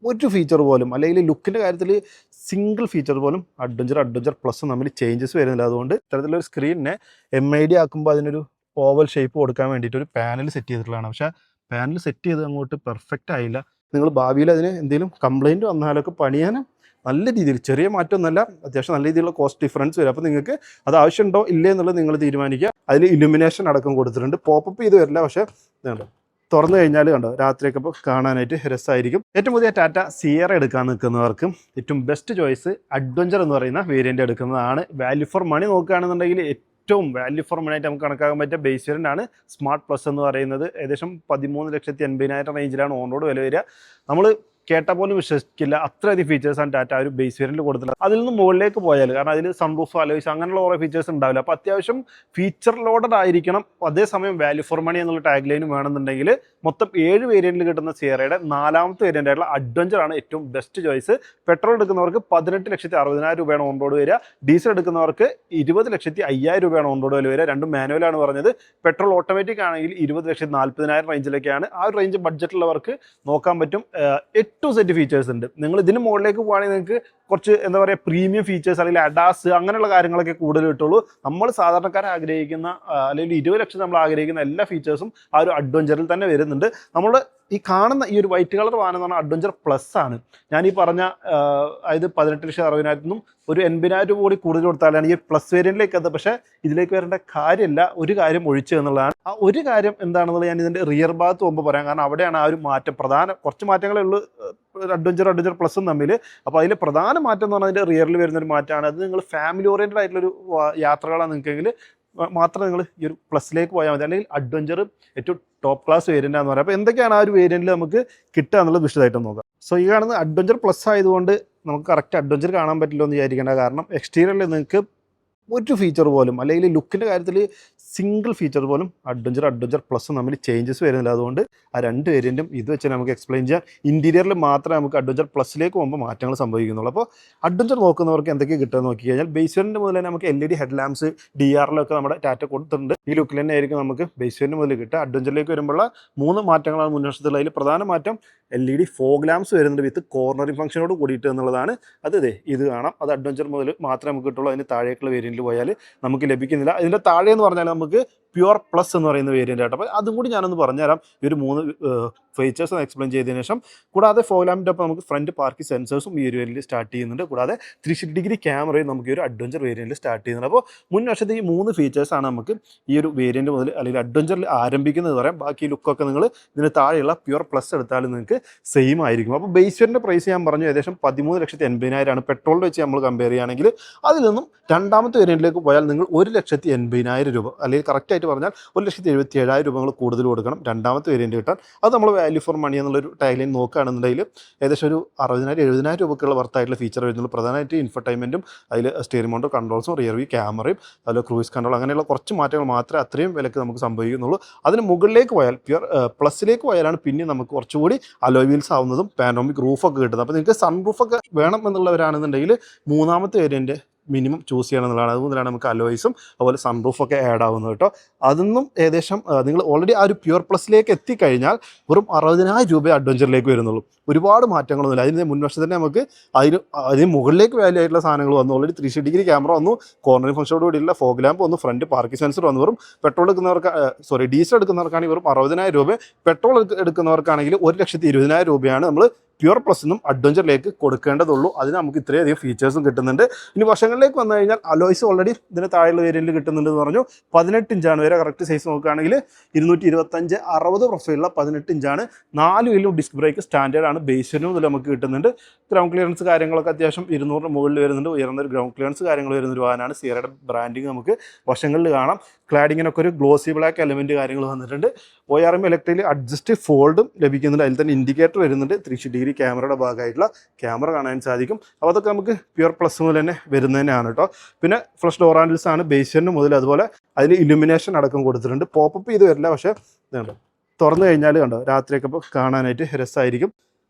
ഒരു ഫീച്ചർ പോലും അല്ലെങ്കിൽ ലുക്കിൻ്റെ കാര്യത്തിൽ സിംഗിൾ ഫീച്ചർ പോലും അഡ്വഞ്ചർ പ്ലസ് തമ്മിൽ ചേഞ്ചസ് വരുന്നില്ല. അതുകൊണ്ട് ഇത്തരത്തിലൊരു സ്ക്രീനിനെ MID ആക്കുമ്പോൾ അതിനൊരു ഓവൽ ഷേപ്പ് കൊടുക്കാൻ വേണ്ടിയിട്ട് ഒരു പാനൽ സെറ്റ് ചെയ്തിട്ടുള്ളതാണ്. പക്ഷേ പാനൽ സെറ്റ് ചെയ്ത് അങ്ങോട്ട് പെർഫെക്റ്റ് ആയില്ല. നിങ്ങൾ ഭാവിയിൽ അതിന് എന്തെങ്കിലും കംപ്ലയിൻറ്റ് വന്നാലൊക്കെ പണിയാൻ നല്ല രീതിയിൽ, ചെറിയ മാറ്റമൊന്നുമല്ല, അത്യാവശ്യം നല്ല രീതിയിലുള്ള കോസ്റ്റ് ഡിഫറൻസ് വരും. അപ്പോൾ നിങ്ങൾക്ക് അത് ആവശ്യമുണ്ടോ ഇല്ലേ എന്നുള്ളത് നിങ്ങൾ തീരുമാനിക്കുക. അതിൽ ഇലുമിനേഷൻ അടക്കം കൊടുത്തിട്ടുണ്ട്. പോപ്പപ്പ് ചെയ്ത് വരില്ല, പക്ഷേ ഇതുണ്ട്, തുറന്നു കഴിഞ്ഞാൽ കണ്ടോ രാത്രിയൊക്കെ ഇപ്പോൾ കാണാനായിട്ട് രസമായിരിക്കും. ഏറ്റവും പുതിയ ടാറ്റ സിയറ എടുക്കാൻ നിൽക്കുന്നവർക്കും ഏറ്റവും ബെസ്റ്റ് ചോയ്സ് അഡ്വഞ്ചർ എന്ന് പറയുന്ന വേരിയൻ്റ് എടുക്കുന്നതാണ്. വാല്യൂ ഫോർ മണി നോക്കുകയാണെന്നുണ്ടെങ്കിൽ ഏറ്റവും വാല്യൂ ഫോർ മണി ആയിട്ട് നമുക്ക് കണക്കാക്കാൻ പറ്റിയ ബേസ് വേരിയൻ്റ് ആണ് സ്മാർട്ട് പ്ലസ് എന്ന് പറയുന്നത്. ഏകദേശം 13,80,000 റേഞ്ചിലാണ് ഓൺ റോഡ് വില വരിക. നമ്മൾ കേട്ടാൽ പോലും വിശ്വസിക്കില്ല, അത്രയധികം ഫീച്ചേഴ്സാണ് ടാറ്റ ഒരു ബേസ് വേരിയൻറ്റിൽ കൊടുത്തിട്ടുള്ളത്. അതിൽ നിന്ന് മുകളിലേക്ക് പോയാൽ, കാരണം അതിൽ സൺറൂഫ് അലോയ്സ് അങ്ങനെയുള്ള കുറേ ഫീച്ചേഴ്സ് ഉണ്ടാവില്ല. അപ്പോൾ അത്യാവശ്യം ഫീച്ചർ ലോഡഡ് ആയിരിക്കണം. അതേസമയം വാല്യൂ ഫോർ മണി എന്നുള്ള ടാഗ് ലൈനും വേണമെന്നുണ്ടെങ്കിൽ മൊത്തം 7 വേരിയൻറ്റിൽ കിട്ടുന്ന സിയറയുടെ 4ാമത്തെ വേരിയൻ്റ് ആയിട്ടുള്ള അഡ്വഞ്ചർ ആണ് ഏറ്റവും ബെസ്റ്റ് ചോയ്സ്. പെട്രോൾ എടുക്കുന്നവർക്ക് 18,60,000 രൂപയാണ് ഓൺ റോഡ് വരിക. ഡീസൽ എടുക്കുന്നവർക്ക് 20,05,000 രൂപയാണ് ഓൺ റോഡ് വില വരിക. രണ്ടും മാനുവലാണ് പറഞ്ഞത്. പെട്രോൾ ഓട്ടോമാറ്റിക് ആണെങ്കിൽ 20,40,000 റേഞ്ചിലേക്കാണ്. ആ ഒരു റേഞ്ച് ബഡ്ജറ്റുള്ളവർക്ക് നോക്കാൻ പറ്റും. 8 സെറ്റ് ഫീച്ചേഴ്സ് ഉണ്ട്. നിങ്ങൾ ഇതിന് മുകളിലേക്ക് പോകുകയാണെങ്കിൽ നിങ്ങൾക്ക് കുറച്ച് എന്താ പറയുക പ്രീമിയം ഫീച്ചേഴ്സ് അല്ലെങ്കിൽ അഡാസ് അങ്ങനെയുള്ള കാര്യങ്ങളൊക്കെ കൂടുതൽ കിട്ടുള്ളൂ. നമ്മൾ സാധാരണക്കാർ ആഗ്രഹിക്കുന്ന അല്ലെങ്കിൽ 20 ലക്ഷം നമ്മൾ ആഗ്രഹിക്കുന്ന എല്ലാ ഫീച്ചേഴ്സും ആ ഒരു അഡ്വഞ്ചറിൽ തന്നെ വരുന്നുണ്ട്. നമ്മൾ ഈ കാണുന്ന ഈ ഒരു വൈറ്റ് കളർ വാഹനം എന്ന് പറഞ്ഞാൽ അഡ്വഞ്ചർ പ്ലസ് ആണ്. ഞാൻ ഈ പറഞ്ഞ അതായത് 18,60,000 ഒരു 80,000 രൂപ കൂടി കൂടുതൽ കൊടുത്താലാണ് ഈ പ്ലസ് വേരിയൻറ്റിലേക്ക് എത്തുക. പക്ഷേ ഇതിലേക്ക് വരേണ്ട കാര്യമില്ല, ഒരു കാര്യം ഒഴിച്ചു എന്നുള്ളതാണ്. ആ ഒരു കാര്യം എന്താണെന്നുള്ളത് ഞാൻ ഇതിൻ്റെ റിയർ ഭാഗത്ത് പോകുമ്പോൾ പറയാം. കാരണം അവിടെയാണ് ആ ഒരു മാറ്റം, കുറച്ച് മാറ്റങ്ങളേ ഉള്ളൂ അഡ്വഞ്ചർ പ്ലസും തമ്മിൽ. അപ്പോൾ അതിൽ പ്രധാന മാറ്റം എന്ന് പറഞ്ഞാൽ അതിൻ്റെ റിയറിൽ വരുന്നൊരു മാറ്റമാണ്. അത് നിങ്ങൾ ഫാമിലി ഓറിയൻറ്റഡ് ആയിട്ടുള്ളൊരു യാത്രകളാണ് നിൽക്കെങ്കിൽ മാത്രം നിങ്ങൾ ഈ ഒരു പ്ലസിലേക്ക് പോയാൽ മതി. അല്ലെങ്കിൽ അഡ്വഞ്ചർ ഏറ്റവും ടോപ്പ് ക്ലാസ് വേരിയൻ്റാന്ന് പറയാം. അപ്പോൾ എന്തൊക്കെയാണ് ആ ഒരു വേരിയൻറ്റിൽ നമുക്ക് കിട്ടുക എന്നുള്ളത് വിശദമായിട്ട് നോക്കാം. സോ ഈ കാണുന്നത് അഡ്വഞ്ചർ പ്ലസ് ആയതുകൊണ്ട് നമുക്ക് കറക്റ്റ് അഡ്വഞ്ചർ കാണാൻ പറ്റില്ല എന്ന് വിചാരിക്കേണ്ട. കാരണം എക്സ്റ്റീരിയറിൽ നിങ്ങൾക്ക് ഒരു ഫീച്ചർ പോലും അല്ലെങ്കിൽ ലുക്കിൻ്റെ കാര്യത്തിൽ സിംഗിൾ ഫീച്ചർ പോലും അഡ്വഞ്ചർ പ്ലസും തമ്മിൽ ചേഞ്ചസ് വരുന്നില്ല. അതുകൊണ്ട് ആ 2 വേരിയൻറ്റും ഇത് വെച്ച് നമുക്ക് എക്സ്പ്ലെയിൻ ചെയ്യാം. ഇൻറ്റീരിയറിൽ മാത്രമേ നമുക്ക് അഡ്വഞ്ചർ പ്ലസിലേക്ക് പോകുമ്പോൾ മാറ്റങ്ങൾ സംഭവിക്കുന്നുള്ളൂ. അപ്പോൾ അഡ്വഞ്ചർ നോക്കുന്നവർക്ക് എന്തൊക്കെ കിട്ടുമെന്ന് നോക്കി കഴിഞ്ഞാൽ ബേസ് വേരിയൻറ്റ് മുതൽ തന്നെ നമുക്ക് LED ഹെഡ് ലാംപ്സ് DRLൊക്കെ നമ്മുടെ ടാറ്റ കൊടുത്തിട്ടുണ്ട്. ഈ ലുക്കിൽ തന്നെ ആയിരിക്കും നമുക്ക് ബേസ് വേരിയൻറ്റ് മുതൽ കിട്ടുക. അഡ്വഞ്ചറിലേക്ക് വരുമ്പോൾ 3 മാറ്റങ്ങളാണ് മുൻവശത്തുള്ളത്. അതിൽ പ്രധാന മാറ്റം LED ഫോഗ് ലാംപ്സ് വരുന്നുണ്ട് വിത്ത് കോർണറിംഗ് ഫംഗ്ഷനോട് കൂടിയിട്ട് എന്നുള്ളതാണ്. ഇത് കാണാം. അത് അഡ്വഞ്ചർ മുതൽ മാത്രമേ നമുക്ക് കിട്ടുള്ളൂ. അതിന് താഴേക്കുള്ള വേരിയൻറ്റിൽ പോയാൽ നമുക്ക് ലഭിക്കുന്നില്ല. ഇതിൻ്റെ താഴെ എന്ന് പറഞ്ഞാൽ നമുക്ക് പ്യുവർ പ്ലസ് എന്ന് പറയുന്ന വേരിയൻ്റ് ആയിട്ട്. അപ്പോൾ അതും കൂടി ഞാനൊന്ന് പറഞ്ഞുതരാം. ഈ ഒരു 3 ഫീച്ചേഴ്സ് ഒന്ന് എക്സ്പ്ലെയിൻ ചെയ്തതിനു ശേഷം. കൂടാതെ ഫോഗ് ലാമ്പിൻ്റെ ഒപ്പം നമുക്ക് ഫ്രണ്ട് പാർക്കിംഗ് സെൻസേഴ്സും ഈ ഒരു വേരിയൻറ്റിൽ സ്റ്റാർട്ട് ചെയ്യുന്നുണ്ട്. കൂടാതെ 360 ക്യാമറയും നമുക്ക് ഈ ഒരു അഡ്വഞ്ചർ വേരിയൻറ്റിൽ സ്റ്റാർട്ട് ചെയ്യുന്നുണ്ട്. അപ്പോൾ മുൻവശത്ത് ഈ 3 ഫീച്ചേഴ്സാണ് നമുക്ക് ഈ ഒരു വേരിയൻറ്റ് മുതൽ അല്ലെങ്കിൽ അഡ്വഞ്ചറിൽ ആരംഭിക്കുന്നത് പറയാം. ബാക്കി ലുക്കൊക്കെ നിങ്ങൾ ഇതിന് താഴെയുള്ള പ്യുവർ പ്ലസ് എടുത്താലും നിങ്ങൾക്ക് സെയിം ആയിരിക്കും. അപ്പോൾ ബേസ് വേരിയൻറ്റിൻ്റെ പ്രൈസ് ഞാൻ പറഞ്ഞു ഏകദേശം 13,80,000 പെട്രോളിൽ വെച്ച് നമ്മൾ കമ്പയർ ചെയ്യുകയാണെങ്കിൽ. അതിൽ നിന്നും 2ാമത്തെ വേരിയൻറ്റിലേക്ക് പോയാൽ നിങ്ങൾ 1,80,000 രൂപ അല്ലെങ്കിൽ കറക്റ്റായിട്ട് പറഞ്ഞാൽ 1,77,000 രൂപ നിങ്ങൾ കൂടുതൽ കൊടുക്കണം 2ാമത്തെ വേരിയൻറ്റ് കിട്ടാൻ. അത് നമ്മൾ വാല്യൂ ഫോർ മണി എന്നുള്ളൊരു ടാഗ് ലൈൻ നോക്കുകയാണെന്നുണ്ടെങ്കിൽ ഏകദേശം ഒരു 60,000-70,000 രൂപയ്ക്കുള്ള വർത്തായിട്ടുള്ള ഫീച്ചർ വരുന്നുള്ളൂ. പ്രധാനമായിട്ട് ഇൻഫർടൈൻമെൻറ്റും അതിൽ സ്റ്റിയറിംഗ് മൗണ്ട് കൺട്രോൾസും റിയർ വ്യൂ ക്യാമറയും അതിൽ ക്രൂയിസ് കൺട്രോൾ അങ്ങനെയുള്ള കുറച്ച് മാറ്റങ്ങൾ മാത്രമേ അത്രയും വിലക്ക് നമുക്ക് സംഭവിക്കുന്നുള്ളൂ. അതിന് മുകളിലേക്ക് പോയാൽ പ്യുവർ പ്ലസിലേക്ക് പോയാലാണ് പിന്നെ നമുക്ക് കുറച്ചുകൂടി അലോയ് വീൽസ് ആവുന്നതും പാനോമിക് റൂഫൊക്കെ കിട്ടുന്നത്. അപ്പോൾ നിങ്ങൾക്ക് സൺ റൂഫൊക്കെ വേണം എന്നുള്ളവരാണെന്നുണ്ടെങ്കിൽ 3ാമത്തെ വേരിയൻറ്റ് മിനിമം ചൂസ് ചെയ്യണം എന്നുള്ളതാണ്. അതുകൊണ്ടാണ് നമുക്ക് അലോയ്സും അതുപോലെ സൺറൂഫൊക്കെ ആഡ് ആവുന്നത് കേട്ടോ. അതൊന്നും ഏകദേശം നിങ്ങൾ ഓൾറെഡി ആ ഒരു പ്യുവർ പ്ലസിലേക്ക് എത്തിക്കഴിഞ്ഞാൽ വെറും 60,000 രൂപ അഡ്വഞ്ചറിലേക്ക് വരുന്നുള്ളൂ. ഒരുപാട് മാറ്റങ്ങളൊന്നുമില്ല. അതിന് മുൻവശത്ത് തന്നെ നമുക്ക് അതിന് മുകളിലേക്ക് വാല്യൂ ആയിട്ടുള്ള സാധനങ്ങൾ വന്നു. ഓൾറെഡി 360 ക്യാമറ വന്നു, കോർണറിംഗ് ഫംഗ്ഷനോട് കൂടിയുള്ള ഫോഗ് ലാമ്പ് വന്നു, ഫ്രണ്ട് പാർക്കിംഗ് സെൻസർ വന്നു. വെറും പെട്രോൾ എടുക്കുന്നവർക്ക് ഡീസൽ എടുക്കുന്നവർക്കാണെങ്കിൽ വെറും 60,000 രൂപ, പെട്രോൾ എടുക്കുന്നവർക്കാണെങ്കിൽ 1,20,000 രൂപയാണ് നമ്മൾ പ്യുവർ പ്ലസ് നിന്നും അഡ്വഞ്ചറിലേക്ക് കൊടുക്കേണ്ടതുള്ളൂ. അതിന് നമുക്ക് ഇത്രയധികം ഫീച്ചേഴ്സും കിട്ടുന്നുണ്ട്. ഇനി വർഷങ്ങളിലേക്ക് വന്നു കഴിഞ്ഞാൽ അലോയ്സ് ഓൾറെഡി ഇതിന് താഴെയുള്ള വേരിയൻറ്റിൽ കിട്ടുന്നുണ്ടെന്ന് പറഞ്ഞു. 18 ഇഞ്ചാണ് വരെ കറക്റ്റ് സൈസ് നോക്കുകയാണെങ്കിൽ 225/60 പ്രൊഫൈലുള്ള 18 ഇഞ്ചാണ്. 4 വീലും ഡിസ്ക് ബ്രേക്ക് സ്റ്റാൻഡേർഡ് ആണ്. ബേസിനും ഇതിൽ നമുക്ക് കിട്ടുന്നുണ്ട്. ഗ്രൗണ്ട് ക്ലിയറൻസ് കാര്യങ്ങളൊക്കെ അത്യാവശ്യം 200 മുകളിൽ വരുന്നുണ്ട്. ഉയർന്നൊരു ഗ്രൗണ്ട് ക്ലിയറൻസ് കാര്യങ്ങൾ വരുന്നൊരു വാഹനമാണ്. സിയറയുടെ ബ്രാൻഡിങ് നമുക്ക് വർഷങ്ങളിൽ കാണാം. ക്ലാഡിങ്ങിനൊക്കെ ഒരു ഗ്ലോസി ബ്ലാക്ക് എലമെൻറ്റ് കാര്യങ്ങൾ വന്നിട്ടുണ്ട്. ORM ഇലക്ട്രിക്കലി അഡ്ജസ്റ്റ് ഫോൾഡും ലഭിക്കുന്നുണ്ട്. അതിൽ തന്നെ ഇൻഡിക്കേറ്റർ വരുന്നുണ്ട്. 360 ക്യാമറയുടെ ഭാഗമായിട്ടുള്ള ക്യാമറ കാണാൻ സാധിക്കും. അപ്പോൾ അതൊക്കെ നമുക്ക് പ്യുവർ പ്ലസ് മുതൽ തന്നെ വരുന്നതന്നെയാണ് കേട്ടോ. പിന്നെ ഫ്ലഷ് ഡോർ ഹാൻഡിൽസ് ആണ് ബേസിന് മുതൽ. അതുപോലെ അതിൽ ഇലുമിനേഷൻ അടക്കം കൊടുത്തിട്ടുണ്ട്. പോപ്പപ്പ് ചെയ്ത് വരില്ല, പക്ഷേ ഇതുണ്ട്, തുറന്നു കഴിഞ്ഞാൽ കണ്ടോ രാത്രിയൊക്കെ ഇപ്പോൾ കാണാനായിട്ട് രസമായിരിക്കും.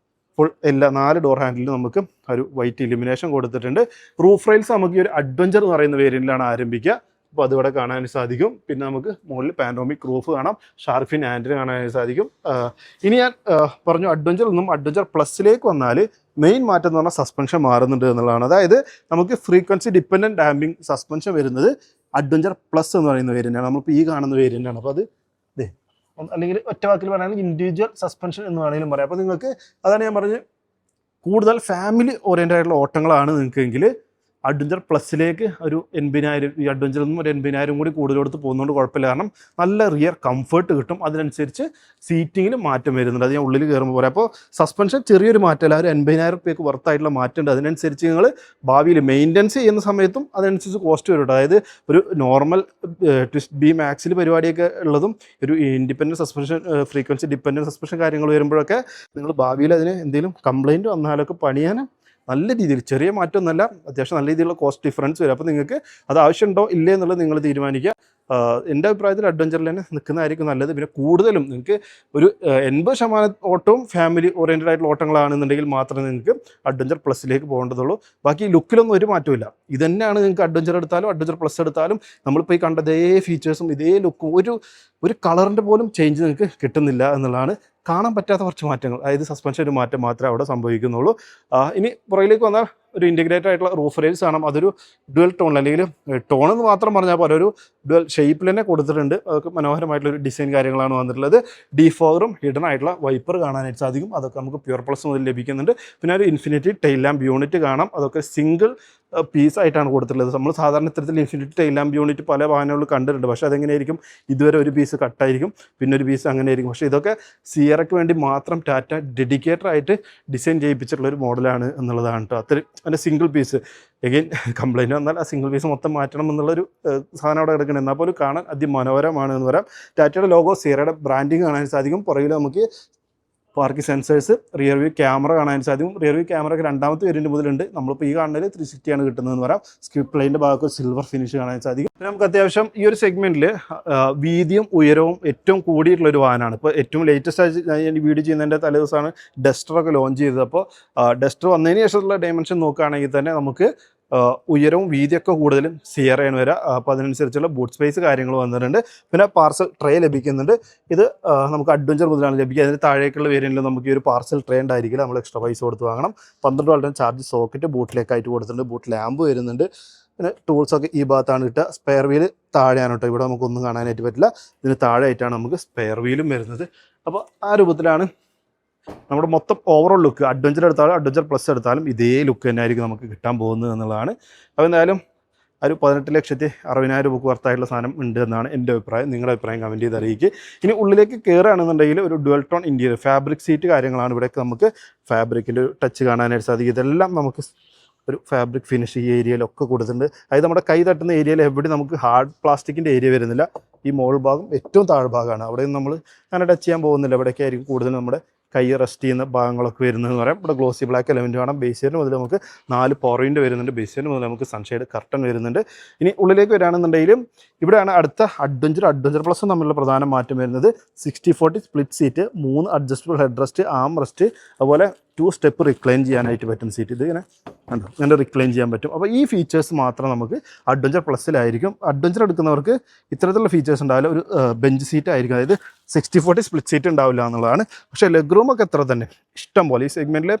ഫുൾ എല്ലാ 4 ഡോർ ഹാൻഡിലും നമുക്ക് ഒരു വൈറ്റ് ഇലുമിനേഷൻ കൊടുത്തിട്ടുണ്ട്. റൂഫ് റെയിൽസ് നമുക്ക് ഈ ഒരു അഡ്വഞ്ചർ എന്ന് പറയുന്ന വേരിയൻറ്റിലാണ് ആരംഭിക്കുക. അപ്പോൾ അതിവിടെ കാണാൻ സാധിക്കും. പിന്നെ നമുക്ക് മുകളിൽ പാനോമിക് റൂഫ് കാണാം, ഷാർക്ക് ഫിൻ ആൻറ്റിന കാണാൻ സാധിക്കും. ഇനി ഞാൻ പറഞ്ഞു അഡ്വഞ്ചർ നിന്നും അഡ്വഞ്ചർ പ്ലസിലേക്ക് വന്നാൽ മെയിൻ മാറ്റം എന്ന് പറഞ്ഞാൽ സസ്പെൻഷൻ മാറുന്നുണ്ട് എന്നുള്ളതാണ്. അതായത് നമുക്ക് ഫ്രീക്വൻസി ഡിപ്പെൻഡൻറ്റ് ഡാമ്പിംഗ് സസ്പെൻഷൻ വരുന്നത് അഡ്വഞ്ചർ പ്ലസ് എന്ന് പറയുന്ന വേരിയൻ്റാണ്. നമ്മളിപ്പോൾ ഈ കാണുന്ന വേരിയൻ്റാണ്. അപ്പോൾ അത് അല്ലെങ്കിൽ ഒറ്റ വാക്കിൽ പറയുകയാണെങ്കിൽ ഇൻഡിവിജ്വൽ സസ്പെൻഷൻ എന്ന് വേണമെങ്കിലും പറയാം. അപ്പോൾ നിങ്ങൾക്ക് അതാണ് ഞാൻ പറഞ്ഞത്, കൂടുതൽ ഫാമിലി ഓറിയൻറ്റഡ് ആയിട്ടുള്ള ഓട്ടങ്ങളാണ് നിങ്ങൾക്കെങ്കിൽ അഡ്വഞ്ചർ പ്ലസിലേക്ക് ഒരു 80,000 ഈ അഡ്വഞ്ചറിൽ നിന്നും ഒരു 80,000 കൂടി കൂടുതൽ കൊടുത്ത് പോകുന്നതുകൊണ്ട് കുഴപ്പമില്ല. കാരണം നല്ല റിയർ കംഫർട്ട് കിട്ടും. അതിനനുസരിച്ച് സീറ്റിങ്ങിൽ മാറ്റം വരുന്നുണ്ട്. അത് ഞാൻ ഉള്ളിൽ കയറുമ്പോൾ പറയാം. അപ്പോൾ സസ്പെൻഷൻ ചെറിയൊരു മാറ്റമല്ല, ഒരു 80,000 രൂപയ്ക്ക് വർത്തായിട്ടുള്ള മാറ്റമുണ്ട്. അതിനനുസരിച്ച് നിങ്ങൾ ഭാവിയിൽ മെയിൻ്റനൻസ് ചെയ്യുന്ന സമയത്തും അതിനനുസരിച്ച് കോസ്റ്റ് വരും. അതായത് ഒരു നോർമൽ ട്വിസ്റ്റ് ബീം ആക്സിൽ പരിപാടിയൊക്കെ ഉള്ളതും ഒരു independent suspension frequency dependent suspension കാര്യങ്ങൾ വരുമ്പോഴൊക്കെ നിങ്ങൾ ഭാവിയിൽ അതിന് എന്തെങ്കിലും കംപ്ലയിൻറ്റ് വന്നാലൊക്കെ പണിയാൻ നല്ല രീതിയിൽ, ചെറിയ മാറ്റമൊന്നുമല്ല, അത്യാവശ്യം നല്ല രീതിയിലുള്ള കോസ്റ്റ് ഡിഫറൻസ് വരും. അപ്പോൾ നിങ്ങൾക്ക് അത് ആവശ്യമുണ്ടോ ഇല്ലേ എന്നുള്ളത് നിങ്ങൾ തീരുമാനിക്കുക. എൻ്റെ അഭിപ്രായത്തിൽ അഡ്വഞ്ചറിൽ തന്നെ നിൽക്കുന്നതായിരിക്കും നല്ലത്. പിന്നെ കൂടുതലും നിങ്ങൾക്ക് ഒരു 80% ഓട്ടവും ഫാമിലി ഓറിയൻറ്റഡ് ആയിട്ടുള്ള ഓട്ടങ്ങളാണെന്നുണ്ടെങ്കിൽ മാത്രമേ നിങ്ങൾക്ക് അഡ്വഞ്ചർ പ്ലസിലേക്ക് പോകേണ്ടതുള്ളൂ. ബാക്കി ലുക്കിലൊന്നും ഒരു മാറ്റമില്ല. ഇത് തന്നെയാണ് നിങ്ങൾക്ക് അഡ്വഞ്ചർ എടുത്താലും അഡ്വഞ്ചർ പ്ലസ് എടുത്താലും നമ്മളിപ്പോൾ ഈ കണ്ട ഇതേ ഫീച്ചേഴ്സും ഇതേ ലുക്കും ഒരു കളറിൻ്റെ പോലും ചേഞ്ച് നിങ്ങൾക്ക് കിട്ടുന്നില്ല എന്നുള്ളതാണ്. കാണാൻ പറ്റാത്ത കുറച്ച് മാറ്റങ്ങൾ, അതായത് സസ്പെൻഷൻ ഒരു മാറ്റം മാത്രമേ അവിടെ സംഭവിക്കുന്നുള്ളൂ. ഇനി പുറകിലേക്ക് വന്നാൽ ഒരു ഇൻറ്റഗ്രേറ്റഡ് ആയിട്ടുള്ള റൂഫ് റെയിൽസ് കാണാം. അതൊരു ഡുവൽ ടോൺ, അല്ലെങ്കിൽ ടോൺ എന്ന് മാത്രം പറഞ്ഞാൽ പോലെ ഒരു ഡുവൽ ഷേപ്പിൽ തന്നെ കൊടുത്തിട്ടുണ്ട്. അതൊക്കെ മനോഹരമായിട്ടുള്ളൊരു ഡിസൈൻ കാര്യങ്ങളാണ് വന്നിട്ടുള്ളത്. ഡിഫോഗറും ഹിഡൻ ആയിട്ടുള്ള വൈപ്പർ കാണാനായിട്ട് സാധിക്കും. അതൊക്കെ നമുക്ക് പ്യുർ പ്ലസ് മുതൽ ലഭിക്കുന്നുണ്ട്. പിന്നെ ഒരു ഇൻഫിനിറ്റി ടെയിൽ ലാമ്പ് യൂണിറ്റ് കാണാം. അതൊക്കെ സിംഗിൾ പീസായിട്ടാണ് കൊടുത്തിട്ടുള്ളത്. നമ്മൾ സാധാരണ ഇത്തരത്തിൽ ഇൻഫിനിറ്റി ടെയിൽ ലാമ്പ് യൂണിറ്റ് പല വാഹനങ്ങളിൽ കണ്ടിട്ടുണ്ട്. പക്ഷേ അതെങ്ങനെയായിരിക്കും, ഇതുവരെ ഒരു പീസ് കട്ടായിരിക്കും, പിന്നെ ഒരു പീസ് അങ്ങനെയായിരിക്കും. പക്ഷേ ഇതൊക്കെ സിയറയ്ക്ക് വേണ്ടി മാത്രം ടാറ്റ ഡെഡിക്കേറ്റഡ് ആയിട്ട് ഡിസൈൻ ചെയ്യിപ്പിച്ചിട്ടുള്ളൊരു മോഡലാണ് എന്നുള്ളതാണ് കേട്ടോ. അത്രയും അതിൻ്റെ സിംഗിൾ പീസ് എഗെയിൻ കംപ്ലൈൻറ്റ് വന്നാൽ ആ സിംഗിൾ പീസ് മൊത്തം മാറ്റണം എന്നുള്ളൊരു സാധനം അവിടെ കിടക്കുന്നത്. എന്നാൽ പോലും കാണാൻ അതിമനോഹരമാണ് എന്ന് പറയാം. ടാറ്റയുടെ ലോഗോ, സിയറയുടെ ബ്രാൻഡിങ് കാണാൻ സാധിക്കും. പുറകിൽ നമുക്ക് parking sensors, rear view camera കാണാൻ സാധിക്കും. റിയർ വ്യൂ ക്യാമറയ്ക്ക് രണ്ടാമത്തെ വേരിയൻറ്റ് മുതലുണ്ട്. നമ്മളിപ്പോൾ ഈ കാണുന്നതിൽ 360 ആണ് കിട്ടുന്നതെന്ന് പറയാം. സ്കിപ്പ് പ്ലെയിൻ്റെ ഭാഗത്ത് സിൽവർ ഫിനിഷ് കാണാൻ സാധിക്കും. പിന്നെ നമുക്ക് അത്യാവശ്യം ഈ ഒരു സെഗ്മെൻറ്റിൽ വീതിയും ഉയരവും ഏറ്റവും കൂടിയിട്ടുള്ളൊരു വാഹനമാണ്. ഇപ്പോൾ ഏറ്റവും ലേറ്റസ്റ്റ് ആയി ഞാൻ വീഡിയോ ചെയ്യുന്നതിൻ്റെ തലേദിവസമാണ് ഡസ്റ്ററൊക്കെ ലോഞ്ച് ചെയ്തത്. അപ്പോൾ ഡസ്റ്റർ വന്നതിന് ശേഷമുള്ള ഡയമെൻഷൻ നോക്കുകയാണെങ്കിൽ തന്നെ നമുക്ക് ഉയരവും വീതിയൊക്കെ കൂടുതലും സിയറയാണ് വരിക. അപ്പോൾ അതിനനുസരിച്ചുള്ള ബൂട്ട് സ്പേസ് കാര്യങ്ങൾ വന്നിട്ടുണ്ട്. പിന്നെ പാർസൽ ട്രേ ലഭിക്കുന്നുണ്ട്. ഇത് നമുക്ക് അഡ്വഞ്ചർ മുതലാണ് ലഭിക്കുക. അതിന് താഴേക്കുള്ള വേരിയൻറ്റിൽ നമുക്ക് ഈ ഒരു പാർസൽ ട്രേ ഉണ്ടായിരിക്കില്ല, നമ്മൾ എക്സ്ട്രാ പൈസ കൊടുത്ത് വാങ്ങണം. 12 വാട്ടിൻ്റെ ചാർജ് സോക്കറ്റ് ബൂട്ടിലേക്കായിട്ട് കൊടുത്തിട്ടുണ്ട്. ബൂട്ട് ലാമ്പ് വരുന്നുണ്ട്. പിന്നെ ടൂൾസൊക്കെ ഈ ഭാഗത്താണ് കിട്ടുക. സ്പെയർ വീല് താഴെയാണ് കേട്ടോ. ഇവിടെ നമുക്കൊന്നും കാണാനായിട്ട് പറ്റില്ല. ഇതിന് താഴെ ആയിട്ടാണ് നമുക്ക് സ്പെയർ വീലും വരുന്നത്. അപ്പോൾ ആ രൂപത്തിലാണ് നമ്മുടെ മൊത്തം ഓവറോൾ ലുക്ക്. അഡ്വഞ്ചർ എടുത്താലും അഡ്വഞ്ചർ പ്ലസ് എടുത്താലും ഇതേ ലുക്ക് തന്നെ ആയിരിക്കും നമുക്ക് കിട്ടാൻ പോകുന്നത് എന്നുള്ളതാണ്. അപ്പോൾ എന്തായാലും ഒരു 18,60,000 രൂപക്ക് വർത്തായിട്ടുള്ള സാധനം ഉണ്ട് എന്നാണ് എൻ്റെ അഭിപ്രായം. നിങ്ങളുടെ അഭിപ്രായം കമൻറ്റ് ചെയ്ത് അറിയിക്കുക. ഇനി ഉള്ളിലേക്ക് കയറുകയാണെന്നുണ്ടെങ്കിൽ ഒരു dual tone interior fabric seat കാര്യങ്ങളാണ്. ഇവിടെയൊക്കെ നമുക്ക് ഫാബ്രിക്കിൻ്റെ ടച്ച് കാണാനായിട്ട് സാധിക്കും. ഇതെല്ലാം നമുക്ക് ഒരു ഫാബ്രിക് ഫിനിഷ് ഈ ഏരിയയിലൊക്കെ കൊടുത്തിട്ടുണ്ട്. അതായത് നമ്മുടെ കൈ തട്ടുന്ന ഏരിയയിൽ എവിടെ നമുക്ക് ഹാർഡ് പ്ലാസ്റ്റിക്കിൻ്റെ ഏരിയ വരുന്നില്ല. ഈ മോൾ ഭാഗം ഏറ്റവും താഴ്ഭാഗമാണ്. അവിടെയും നമ്മൾ അങ്ങനെ ടച്ച് ചെയ്യാൻ പോകുന്നില്ല. ഇവിടെയൊക്കെ ആയിരിക്കും കൂടുതൽ നമ്മുടെ കൈ റെസ്റ്റ് ചെയ്യുന്ന ഭാഗങ്ങളൊക്കെ വരുന്നതെന്ന് പറയാം. ഇവിടെ ഗ്ലോസി ബ്ലാക്ക് എലമെൻറ്റ് കാണാം. ബേസിയറിന് മുതൽ നമുക്ക് 4 പോയിൻ്റ് വരുന്നുണ്ട്. ബേസിയറിന് മുതൽ നമുക്ക് സൺഷെയ്ഡ് കർട്ടൻ വരുന്നുണ്ട്. ഇനി ഉള്ളിലേക്ക് വരികയാണെന്നുണ്ടെങ്കിലും ഇവിടെയാണ് അടുത്ത അഡ്വഞ്ചർ പ്ലസും തമ്മിലുള്ള പ്രധാന മാറ്റം വരുന്നത്. 60/40 split seat, 3 adjustable head rest, ആം റെസ്റ്റ്, അതുപോലെ 2 സ്റ്റെപ്പ് റിക്ലൈൻ ചെയ്യാനായിട്ട് പറ്റും സീറ്റ്. ഇത് ഇങ്ങനെ റിക്ലൈൻ ചെയ്യാൻ പറ്റും. അപ്പോൾ ഈ ഫീച്ചേഴ്സ് മാത്രം നമുക്ക് അഡ്വഞ്ചർ പ്ലസ്സിലായിരിക്കും. അഡ്വഞ്ചർ എടുക്കുന്നവർക്ക് ഇത്തരത്തിലുള്ള ഫീച്ചേഴ്സ് ഉണ്ടാവില്ല. ഒരു ബെഞ്ച് സീറ്റ് ആയിരിക്കും. അതായത് 60/40 സ്പ്ലിറ്റ് സീറ്റ് ഉണ്ടാവില്ല എന്നുള്ളതാണ്. പക്ഷേ ലെഗ് റൂമൊക്കെ എത്ര തന്നെ ഇഷ്ടം പോലെ. ഈ സെഗ്മെൻറ്റിൽ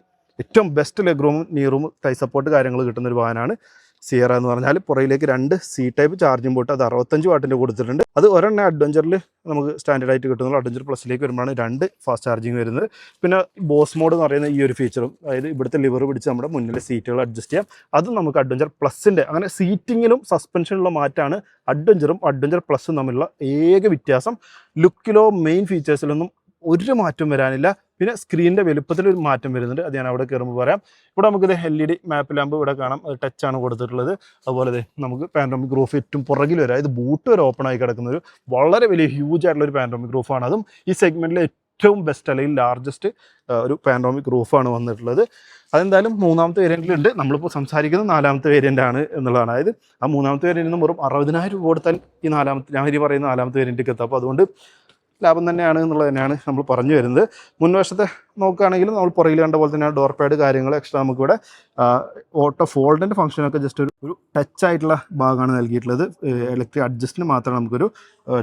ഏറ്റവും ബെസ്റ്റ് ലെഗ് റൂമും നീ റൂം തൈ സപ്പോർട്ട് കാര്യങ്ങൾ കിട്ടുന്നൊരു വാഹനമാണ് സിയറ എന്ന് പറഞ്ഞാൽ. പുറയിലേക്ക് 2 സി ടൈപ്പ് ചാർജിംഗ് പോർട്ട്, അത് 65 വാട്ടിൻ്റെ കൊടുത്തിട്ടുണ്ട്. അത് ഒരെണ്ണം അഡ്വഞ്ചറിൽ നമുക്ക് സ്റ്റാൻഡേർഡ് ആയിട്ട് കിട്ടുന്നുള്ളൂ. അഡ്വഞ്ചർ പ്ലസിലേക്ക് വരുമ്പോഴാണ് 2 ഫാസ്റ്റ് ചാർജിങ് വരുന്നത്. പിന്നെ ബോസ് മോഡ് എന്ന് പറയുന്ന ഈ ഒരു ഫീച്ചറും, അതായത് ഇവിടുത്തെ ലിവർ പിടിച്ച് നമ്മുടെ മുന്നിലെ സീറ്റുകൾ അഡ്ജസ്റ്റ് ചെയ്യാം. അതും നമുക്ക് അഡ്വഞ്ചർ പ്ലസിൻ്റെ അങ്ങനെ സീറ്റിങ്ങിലും സസ്പെൻഷനിലുള്ള മാറ്റമാണ് അഡ്വഞ്ചറും അഡ്വഞ്ചർ പ്ലസും തമ്മിലുള്ള ഏക വ്യത്യാസം. ലുക്കിലോ മെയിൻ ഫീച്ചേഴ്സിലൊന്നും ഒരു മാറ്റം വരാനില്ല. പിന്നെ സ്ക്രീനിൻ്റെ വലുപ്പത്തിലൊരു മാറ്റം വരുന്നുണ്ട്. അത് ഞാൻ അവിടെ കയറുമ്പോൾ പറയാം. ഇവിടെ നമുക്കിത് LED മാപ്പ് ലാമ്പ് ഇവിടെ കാണാം. അത് ടച്ചാണ് കൊടുത്തിട്ടുള്ളത്. അതുപോലെ നമുക്ക് പാനോമിക് റൂഫ് ഏറ്റവും പുറകിൽ വരാം. അതായത് ബൂട്ട് വരെ ഓപ്പൺ ആയി കിടക്കുന്ന ഒരു വളരെ വലിയ ഹ്യൂജ് ആയിട്ടുള്ളൊരു പാനോമിക് റൂഫാണ്. അതും ഈ സെഗ്മെൻറ്റിലെ ഏറ്റവും ബെസ്റ്റ് അല്ലെങ്കിൽ ലാർജസ്റ്റ് ഒരു പാനോമിക് റൂഫാണ് വന്നിട്ടുള്ളത്. അതെന്തായാലും 3ാമത്തെ വേരിയൻറ്റിലുണ്ട്. നമ്മളിപ്പോൾ സംസാരിക്കുന്നത് 4ാമത്തെ വേരിയൻ്റ് ആണ് എന്നുള്ളതാണ്. അതായത് ആ 3ാമത്തെ വേരിയൻറ്റിൽ നിന്ന് വെറും 60,000 രൂപ കൊടുത്താൽ ഈ ഞാൻ ഈ പറയുന്ന 4ാമത്തെ വേരിയൻറ്റിലേക്ക് എത്താം. അപ്പോൾ അതുകൊണ്ട് ലാഭം തന്നെയാണ് എന്നുള്ളത് തന്നെയാണ് നമ്മൾ പറഞ്ഞു വരുന്നത്. മുൻവശത്തെ നോക്കുകയാണെങ്കിൽ നമ്മൾ പുറകിൽ കണ്ട പോലെ തന്നെ ഡോർ പാഡ് കാര്യങ്ങൾ എക്സ്ട്രാ നമുക്കിവിടെ ഓട്ടോ ഫോൾഡിൻ്റെ ഫംഗ്ഷനൊക്കെ ജസ്റ്റ് ഒരു ടച്ച് ആയിട്ടുള്ള ഭാഗമാണ് നൽകിയിട്ടുള്ളത്. ഇലക്ട്രിക് അഡ്ജസ്റ്റിന് മാത്രമേ നമുക്കൊരു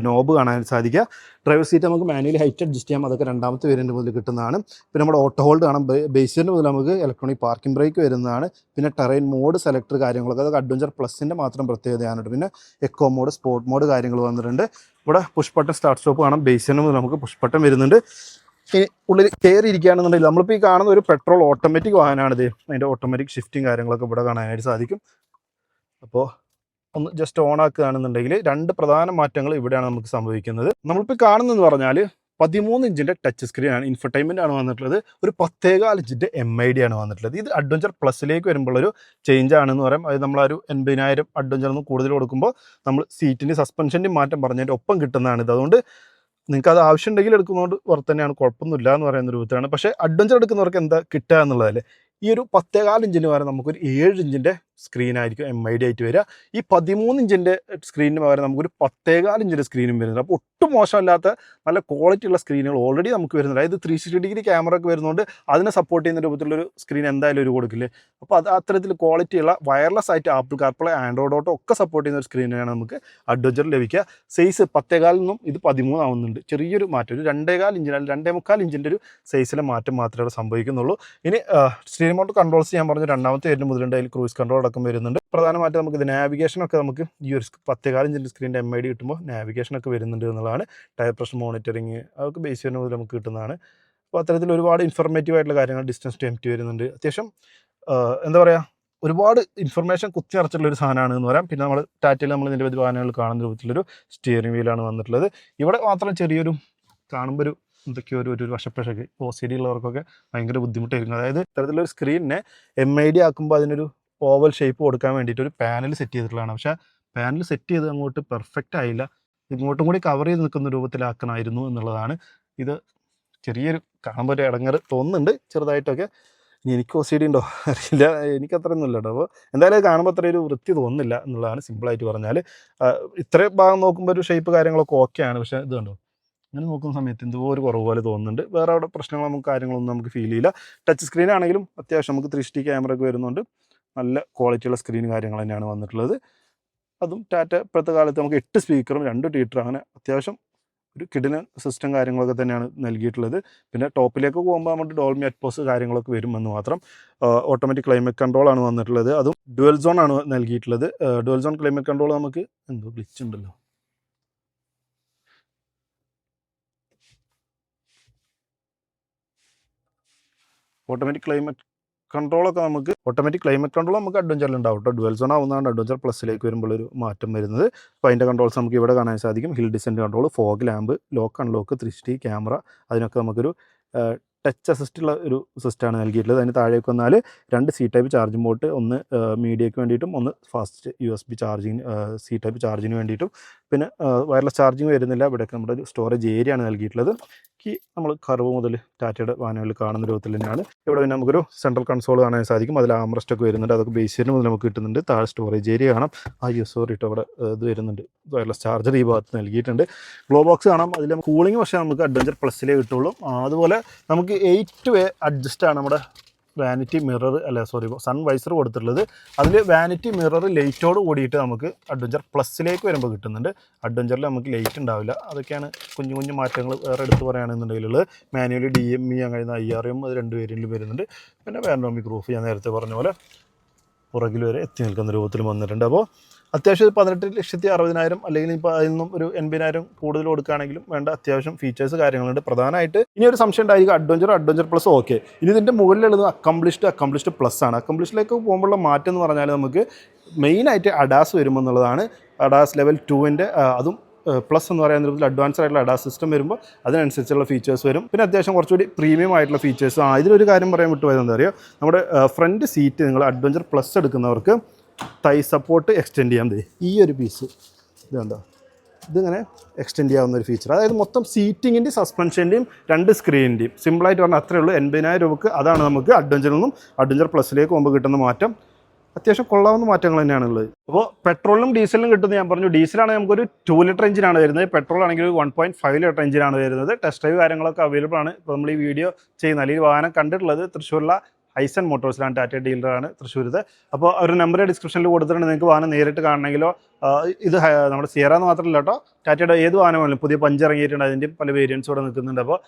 നോബ് കാണാൻ സാധിക്കുക. ഡ്രൈവർ സീറ്റ് നമുക്ക് മാനുവലി ഹൈറ്റ് അഡ്ജസ്റ്റ് ചെയ്യാം, അതൊക്കെ രണ്ടാമത്തെ വേരിയൻ്റ് മുതൽ കിട്ടുന്നതാണ്. പിന്നെ നമ്മുടെ ഓട്ടോ ഹോൾഡ് കാണാം, ബേസിൻ്റെ മുതൽ നമുക്ക് ഇലക്ട്രോണിക് പാർക്കിംഗ് ബ്രേക്ക് വരുന്നതാണ്. പിന്നെ ടെറൈൻ മോഡ് സെലക്ടർ കാര്യങ്ങളൊക്കെ അതൊക്കെ അഡ്വഞ്ചർ പ്ലസിൻ്റെ മാത്രം പ്രത്യേകതയാണ്. പിന്നെ എക്കോ മോഡ്, സ്പോർട്ട് മോഡ് കാര്യങ്ങൾ വന്നിട്ടുണ്ട്. ഇവിടെ പുഷ് ബട്ടൺ സ്റ്റാർട്ട് സ്റ്റോപ്പ് കാണാം, ബേസിൻ്റെ മുതൽ നമുക്ക് പുഷ് ബട്ടൺ വരുന്നുണ്ട്. ഉള്ളിൽ കയറി ഇരിക്കുകയാണെന്നുണ്ടെങ്കിൽ നമ്മളിപ്പോൾ ഈ കാണുന്ന ഒരു പെട്രോൾ ഓട്ടോമാറ്റിക് വാഹനമാണിത്. അതിൻ്റെ ഓട്ടോമാറ്റിക് ഷിഫ്റ്റിംഗ് കാര്യങ്ങളൊക്കെ ഇവിടെ കാണാനായിട്ട് സാധിക്കും. അപ്പോൾ ഒന്ന് ജസ്റ്റ് ഓൺ ആക്കുകയാണെന്നുണ്ടെങ്കിൽ 2 പ്രധാന മാറ്റങ്ങൾ ഇവിടെയാണ് നമുക്ക് സംഭവിക്കുന്നത്. നമ്മളിപ്പോൾ കാണുന്നതെന്ന് പറഞ്ഞാൽ 13 ഇഞ്ചിൻ്റെ ടച്ച് സ്ക്രീനാണ്, ഇൻഫർടൈൻമെൻ്റ് ആണ് വന്നിട്ടുള്ളത്. ഒരു 10.4 ഇഞ്ചിൻ്റെ MID ആണ് വന്നിട്ടുള്ളത്. ഇത് അഡ്വഞ്ചർ പ്ലസിലേക്ക് വരുമ്പോഴൊരു ചേഞ്ച് ആണെന്ന് പറയാം. അത് നമ്മളൊരു 80,000 അഡ്വഞ്ചറിന് കൂടുതൽ കൊടുക്കുമ്പോൾ നമ്മൾ സീറ്റിൻ്റെ സസ്പെൻഷൻ്റെ മാറ്റം പറഞ്ഞതിൻ്റെ ഒപ്പം കിട്ടുന്നതാണിത്. അതുകൊണ്ട് നിങ്ങൾക്ക് അത് ആവശ്യമുണ്ടെങ്കിൽ എടുക്കുന്നതുകൊണ്ട് പുറത്ത് തന്നെയാണ്, കുഴപ്പമൊന്നുമില്ല എന്ന് പറയുന്ന രൂപത്തിലാണ്. പക്ഷേ അഡ്വഞ്ചർ എടുക്കുന്നവർക്ക് എന്താ കിട്ടുക എന്നുള്ളതല്ലേ. ഈ ഒരു 10.4 ഇഞ്ചിന് പകരം നമുക്കൊരു 7 ഇഞ്ചിൻ്റെ സ്ക്രീനായിരിക്കും MID ആയിട്ട് വരിക. ഈ 13 ഇഞ്ചിൻ്റെ സ്ക്രീനിന് പകരം നമുക്കൊരു 10.4 ഇഞ്ചിൻ്റെ സ്ക്രീനും വരുന്നുണ്ട്. അപ്പോൾ ഒട്ടും മോശമല്ലാത്ത നല്ല ക്വാളിറ്റി ഉള്ള സ്ക്രീനുകൾ ഓൾറെഡി നമുക്ക് വരുന്നുണ്ട്. അതായത് 360 ഡിഗ്രി ക്യാമറ ഒക്കെ വരുന്നതുകൊണ്ട് അതിനെ സപ്പോർട്ട് ചെയ്യുന്ന രൂപത്തിലുള്ളൊരു സ്ക്രീൻ എന്തായാലും ഒരു കൊടുക്കില്ലേ. അപ്പോൾ അത് അത്തരത്തിൽ ക്വാളിറ്റിയുള്ള വയർലെസ് ആയിട്ട് ആപ്പിൾ കാർപ്ലേ, ആൻഡ്രോയിഡ് ഓട്ടോ ഒക്കെ സപ്പോർട്ട് ചെയ്യുന്ന ഒരു സ്ക്രീനാണ് നമുക്ക് അഡ്വഞ്ചർ ലഭിക്കുക. സൈസ് 10.4 നിന്നും ഇത് 13 ആവുന്നുണ്ട്. ചെറിയൊരു മാറ്റം, ഒരു 2.4 ഇഞ്ചിന് അല്ലെങ്കിൽ 2.25 ഇഞ്ചിൻ്റെ ഒരു സൈസിലെ മാറ്റം മാത്രമേ സംഭവിക്കുന്നുള്ളൂ. ഇനി സ്റ്റീരിംഗ് മോഡ് കൺട്രോൾസ് ഞാൻ പറഞ്ഞു, രണ്ടാമത്തെ വരുന്ന മുതലുണ്ട്. അതിൽ ക്രൂസ് കൺട്രോൾ അടക്കം വരുന്നുണ്ട്. പ്രധാനമായിട്ട് നമുക്കിത് നാവിഗേഷനൊക്കെ നമുക്ക് ഈ ഒരു 10.4 ഇഞ്ചിൻ്റെ സ്ക്രീനിൻ്റെ MID കിട്ടുമ്പോൾ നാവിഗേഷനൊക്കെ വരുന്നുണ്ട് എന്നുള്ളതാണ്. ടയർ പ്രഷർ മോണിറ്ററിങ് അതൊക്കെ ബേസ് ചെയ്യുന്ന മുതൽ നമുക്ക് കിട്ടുന്നതാണ്. അപ്പോൾ അത്തരത്തിൽ ഒരുപാട് ഇൻഫർമേറ്റീവ് ആയിട്ടുള്ള കാര്യങ്ങൾ, ഡിസ്റ്റൻസ് ടു എംപ്റ്റി വരുന്നുണ്ട്. അത്യാവശ്യം എന്താ പറയുക, ഒരുപാട് ഇൻഫർമേഷൻ കുത്തി നിറച്ചിട്ടുള്ളൊരു സാധനമാണ് എന്ന് പറയാം. പിന്നെ നമ്മൾ ടാറ്റയിൽ നമ്മൾ നിരവധി വാഹനങ്ങൾ കാണുന്ന രൂപത്തിലൊരു സ്റ്റിയറിംഗ് വീലാണ് വന്നിട്ടുള്ളത്. ഇവിടെ മാത്രം ചെറിയൊരു കാണുമ്പോൾ ഒരു എന്തൊക്കെയോ ഒരു വശപ്പശക്ക് OCD ഉള്ളവർക്കൊക്കെ ഭയങ്കര ബുദ്ധിമുട്ടായിരിക്കും. അതായത് ഇത്തരത്തിലൊരു സ്ക്രീനിനെ MID ആക്കുമ്പോൾ അതിനൊരു ഓവൽ ഷേപ്പ് കൊടുക്കാൻ വേണ്ടിയിട്ട് ഒരു പാനൽ സെറ്റ് ചെയ്തിട്ടുള്ളതാണ്. പക്ഷേ പാനൽ സെറ്റ് ചെയ്ത് അങ്ങോട്ട് പെർഫെക്റ്റ് ആയില്ല, ഇങ്ങോട്ടും കൂടി കവർ ചെയ്ത് നിൽക്കുന്ന രൂപത്തിലാക്കണമായിരുന്നു എന്നുള്ളതാണ്. ഇത് ചെറിയൊരു കാണുമ്പോൾ ഒരു ഇടങ്ങറ് തോന്നുന്നുണ്ട് ചെറുതായിട്ടൊക്കെ. ഇനി എനിക്ക് OCD ഉണ്ടോ അറിയില്ല, എനിക്കത്രയൊന്നും ഇല്ല കേട്ടോ. അപ്പോൾ എന്തായാലും കാണുമ്പോൾ അത്ര ഒരു വൃത്തി തോന്നുന്നില്ല എന്നുള്ളതാണ് സിമ്പിളായിട്ട് പറഞ്ഞാൽ. ഇത്രയും ഭാഗം നോക്കുമ്പോൾ ഒരു ഷേപ്പ് കാര്യങ്ങളൊക്കെ ഓക്കെയാണ്. പക്ഷേ ഇത് കണ്ടോ, അങ്ങനെ നോക്കുന്ന സമയത്ത് എന്തോ ഒരു കുറവ് പോലെ തോന്നുന്നുണ്ട്. വേറെ അവിടെ പ്രശ്നങ്ങൾ നമുക്ക് കാര്യങ്ങളൊന്നും നമുക്ക് ഫീൽ ചെയ്യില്ല. ടച്ച് സ്ക്രീൻ ആണെങ്കിലും അത്യാവശ്യം നമുക്ക് 360 ക്യാമറ ഒക്കെ വരുന്നുണ്ട്. നല്ല ക്വാളിറ്റിയുള്ള സ്ക്രീൻ കാര്യങ്ങൾ തന്നെയാണ് വന്നിട്ടുള്ളത്. അതും ടാറ്റ ഇപ്പോഴത്തെ കാലത്ത് നമുക്ക് 8 സ്പീക്കറും 2 ട്വീറ്ററും അങ്ങനെ അത്യാവശ്യം ഒരു കിടിലൻ സിസ്റ്റം കാര്യങ്ങളൊക്കെ തന്നെയാണ് നൽകിയിട്ടുള്ളത്. പിന്നെ ടോപ്പിലേക്ക് പോകുമ്പോൾ നമ്മുടെ ഡോൾമി അറ്റ്മോസ് കാര്യങ്ങളൊക്കെ വരുമെന്ന് മാത്രം. ഓട്ടോമാറ്റിക് ക്ലൈമറ്റ് കൺട്രോൾ ആണ് വന്നിട്ടുള്ളത്. അതും ഡുവൽ സോൺ ആണ് നൽകിയിട്ടുള്ളത്. ഡുവൽ സോൺ ക്ലൈമറ്റ് കൺട്രോൾ നമുക്ക് എന്തോ ഗ്ലിച്ച് ഉണ്ടല്ലോ, ഓട്ടോമാറ്റിക് ക്ലൈമറ്റ് കൺട്രോൾ നമുക്ക് അഡ്വഞ്ചറിൽ ഉണ്ടാവും കേട്ടോ. ഡുവൽ സോൺ ആവുന്നതാണ് അഡ്വഞ്ചർ പ്ലസിലേക്ക് വരുമ്പോൾ ഒരു മാറ്റം വരുന്നത്. അപ്പോൾ അതിൻ്റെ കൺട്രോൾസ് നമുക്ക് ഇവിടെ കാണാൻ സാധിക്കും. Hill decent control, fog lamp, lock unlock, 360 camera, അതിനൊക്കെ നമുക്കൊരു ടച്ച് അസിസ്റ്റുള്ള ഒരു സിസ്റ്റമാണ് നൽകിയിട്ടുള്ളത്. അതിന് താഴേക്ക് വന്നാൽ 2 C ടൈപ്പ് ചാർജിംഗ് പോർട്ട്, ഒന്ന് മീഡിയയ്ക്ക് വേണ്ടിയിട്ടും ഒന്ന് fast USB charging C type ചാർജിന് വേണ്ടിയിട്ടും. പിന്നെ വയർലെസ് ചാർജിങ് വരുന്നില്ല. ഇവിടെയൊക്കെ നമ്മുടെ ഒരു സ്റ്റോറേജ് ഏരിയ ആണ് നൽകിയിട്ടുള്ളത്. നമ്മൾ കർവ് മുതൽ ടാറ്റയുടെ വാഹനങ്ങളിൽ കാണുന്ന രൂപത്തിൽ തന്നെയാണ്. ഇവിടെ പിന്നെ നമുക്കൊരു സെൻട്രൽ കൺസോൾ കാണാൻ സാധിക്കും. അതിൽ ആംറസ്റ്റ് ഒക്കെ വരുന്നുണ്ട്. അതൊക്കെ ബേസിന് മുതൽ നമുക്ക് കിട്ടുന്നുണ്ട്. താഴെ സ്റ്റോറേജ് ഏരിയ കാണാം. സോറി കേട്ടോ, അവിടെ ഇത് വരുന്നുണ്ട്, വയർലെസ് ചാർജർ ഈ ഭാഗത്ത് നൽകിയിട്ടുണ്ട്. ഗ്ലോ ബോക്സ് കാണാം. അതിൽ കൂളിംഗ് പക്ഷേ നമുക്ക് അഡ്വഞ്ചർ പ്ലസിലേ കിട്ടുള്ളൂ. അതുപോലെ നമുക്ക് 8 വേ അഡ്ജസ്റ്റാണ് നമ്മുടെ വാനിറ്റി മിറർ സൺ വൈസർ കൊടുത്തിട്ടുള്ളത്. അതിൽ വാനിറ്റി മിറർ ലൈറ്റോട് കൂടിയിട്ട് നമുക്ക് അഡ്വഞ്ചർ പ്ലസിലേക്ക് വരുമ്പോൾ കിട്ടുന്നുണ്ട്. അഡ്വഞ്ചറിൽ നമുക്ക് ലൈറ്റ് ഉണ്ടാവില്ല. അതൊക്കെയാണ് കുഞ്ഞു കുഞ്ഞു മാറ്റങ്ങൾ വേറെ എടുത്ത് പറയുകയാണെന്നുണ്ടെങ്കിലുള്ളത്. മാനുവലി DME അങ്ങനെ IRM അത് 2 വേരിയൻറ്റിൽ വരുന്നുണ്ട്. പിന്നെ പാനോറാമിക് റൂഫ് ഞാൻ നേരത്തെ പറഞ്ഞ പോലെ പുറകിൽ വരെ എത്തി നിൽക്കുന്ന രൂപത്തിൽ വന്നിട്ടുണ്ട്. അപ്പോൾ അത്യാവശ്യം 18,60,000 അല്ലെങ്കിൽ ഇപ്പോൾ അതിൽ നിന്നും ഒരു 80,000 കൂടുതൽ കൊടുക്കുകയാണെങ്കിലും വേണ്ട അത്യാവശ്യം ഫീച്ചേഴ്സ് കാര്യങ്ങളുണ്ട്. പ്രധാനമായിട്ട് ഇനി ഒരു സംശയം ഉണ്ടായിരിക്കും, അഡ്വഞ്ചർ പ്ലസ് ഓക്കെ, ഇനി ഇതിൻ്റെ മുകളിലുള്ളത് അക്കംപ്ലിഷ്ഡ് പ്ലസ് ആണ്. അക്കംപ്ലിഷ്ഡിലേക്ക് പോകുമ്പോഴുള്ള മാറ്റം എന്ന് പറഞ്ഞാൽ നമുക്ക് മെയിനായിട്ട് അഡാസ് വരുമെന്നുള്ളതാണ്. അഡാസ് ലെവൽ 2ൻ്റെ അതും പ്ലസ് എന്ന് പറയുന്ന രൂപത്തിൽ അഡ്വാൻസ്ഡ് ആയിട്ടുള്ള അഡാസ് സിസ്റ്റം വരുമ്പോൾ അതിനനുസരിച്ചുള്ള ഫീച്ചേഴ്സ് വരും. പിന്നെ അത്യാവശ്യം കുറച്ചുകൂടി പ്രീമിയം ആയിട്ടുള്ള ഫീച്ചേഴ്സ്. ഇതിലൊരു കാര്യം പറയാൻ വിട്ടുപോയത് എന്താ പറയുക, നമ്മുടെ ഫ്രണ്ട് സീറ്റ് നിങ്ങൾ അഡ്വഞ്ചർ പ്ലസ് എടുക്കുന്നവർക്ക് തൈ സപ്പോർട്ട് എക്സ്റ്റെൻഡ് ചെയ്യാൻ ഈ ഒരു പീസ് ഇതെന്താ ഇതിങ്ങനെ എക്സ്റ്റെൻഡ് ചെയ്യാവുന്ന ഒരു ഫീച്ചർ. അതായത് മൊത്തം സീറ്റിങ്ങിൻ്റെയും സസ്പെൻഷൻ്റെയും 2 സ്ക്രീനിൻ്റെയും സിമ്പിളായിട്ട് പറഞ്ഞാൽ അത്രയേ ഉള്ളൂ. 80,000 രൂപക്ക് അതാണ് നമുക്ക് അഡ്വഞ്ചറിൽ നിന്നും അഡ്വഞ്ചർ പ്ലസിലേക്ക് പോകുമ്പോൾ കിട്ടുന്ന മാറ്റം. അത്യാവശ്യം കൊള്ളാവുന്ന മാറ്റങ്ങൾ തന്നെയാണുള്ളത്. അപ്പോൾ പെട്രോളിനും ഡീസലിനും കിട്ടുന്നത് ഞാൻ പറഞ്ഞു. ഡീസലാണെങ്കിൽ നമുക്കൊരു 2 ലിറ്റർ എഞ്ചിനാണ് വരുന്നത്. പെട്രോൾ ആണെങ്കിൽ ഒരു 1.5 ലിറ്റർ എഞ്ചിനാണ് വരുന്നത്. ടെസ്റ്റ് ഡ്രൈവ് കാര്യങ്ങളൊക്കെ അവൈലബിൾ ആണ്. ഇപ്പോൾ നമ്മൾ ഈ വീഡിയോ ചെയ്യുന്ന അല്ലെങ്കിൽ വാഹനം കണ്ടിട്ടുള്ളത് തൃശ്ശൂരിലെ ഹൈസൺ മോട്ടോഴ്സിലാണ്, ടാറ്റ ഡീലറാണ് തൃശ്ശൂരത്തെ. അപ്പോൾ ഒരു നമ്പർ ഡിസ്ക്രിപ്ഷനിൽ കൊടുത്തിട്ടുണ്ട്, നിങ്ങൾക്ക് വാഹനം നേരിട്ട് കാണണമെങ്കിലോ. ഇത് നമ്മുടെ സിയറ എന്ന് മാത്രമല്ല കേട്ടോ, ടാറ്റയുടെ ഏത് വാഹനമാണെങ്കിലും പുതിയ പഞ്ച് ഇറങ്ങിയിട്ടുണ്ട്, അതിൻ്റെ പല വേരിയൻസ് ഇവിടെ നിൽക്കുന്നുണ്ട്. അപ്പോൾ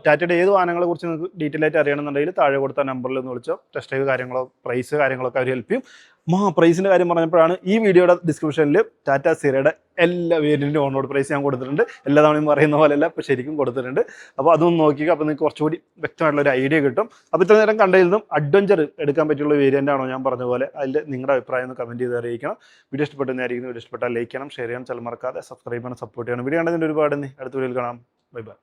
ടാറ്റയുടെ ഏത് വാഹനങ്ങളെ കുറിച്ച് നിങ്ങൾക്ക് ഡീറ്റെയിൽ ആയിട്ട് അറിയണമെന്നുണ്ടെങ്കിൽ താഴെ കൊടുത്ത നമ്പറിൽ ഒന്ന് വിളിച്ചോ. ടെസ്റ്റ് ഡ്രൈവ് കാര്യങ്ങളോ പ്രൈസ് കാര്യങ്ങളൊക്കെ അവർ ഹെൽപ്പ് ചെയ്യും. പ്രൈസിൻ്റെ കാര്യം പറഞ്ഞപ്പോഴാണ് ഈ വീഡിയോയുടെ ഡിസ്ക്രിപ്ഷനിൽ ടാറ്റ സിയറയുടെ എല്ലാ വേരിയൻറ്റിൻ്റെ ഓൺ റോഡ് പ്രൈസ് ഞാൻ കൊടുത്തിട്ടുണ്ട്. എല്ലാ തവണയും പറയുന്ന പോലെയല്ല, ഇപ്പോൾ ശരിക്കും കൊടുത്തിട്ടുണ്ട്. അപ്പോൾ അതൊന്ന് നോക്കിക്കുക, അപ്പോൾ നിങ്ങൾക്ക് കുറച്ചുകൂടി വ്യക്തമായിട്ടുള്ള ഒരു ഐഡിയ കിട്ടും. അപ്പോൾ ഇത്ര നേരം കണ്ടതിൽ നിന്നും അഡ്വഞ്ചർ എടുക്കാൻ പറ്റിയുള്ള വേരിയൻ്റ് ആണോ ഞാൻ പറഞ്ഞ പോലെ, അതിൽ നിങ്ങളുടെ അഭിപ്രായം ഒന്ന് കമൻറ്റ് ചെയ്ത് അറിയിക്കണം. വീഡിയോ ഇഷ്ടപ്പെട്ടെന്നായിരിക്കും. വീഡിയോ ഇഷ്ടപ്പെട്ടാൽ ലൈക്ക് ചെയ്യണം, ഷെയർ ചെയ്യണം, ചില മറക്കാതെ സബ്സ്ക്രൈബ് ചെയ്യണം, സപ്പോർട്ട് ചെയ്യണം. വീഡിയോ കണ്ടതിൻ്റെ ഒരുപാട് അടുത്ത വീഡിയോയിൽ കാണാം. Bye bye.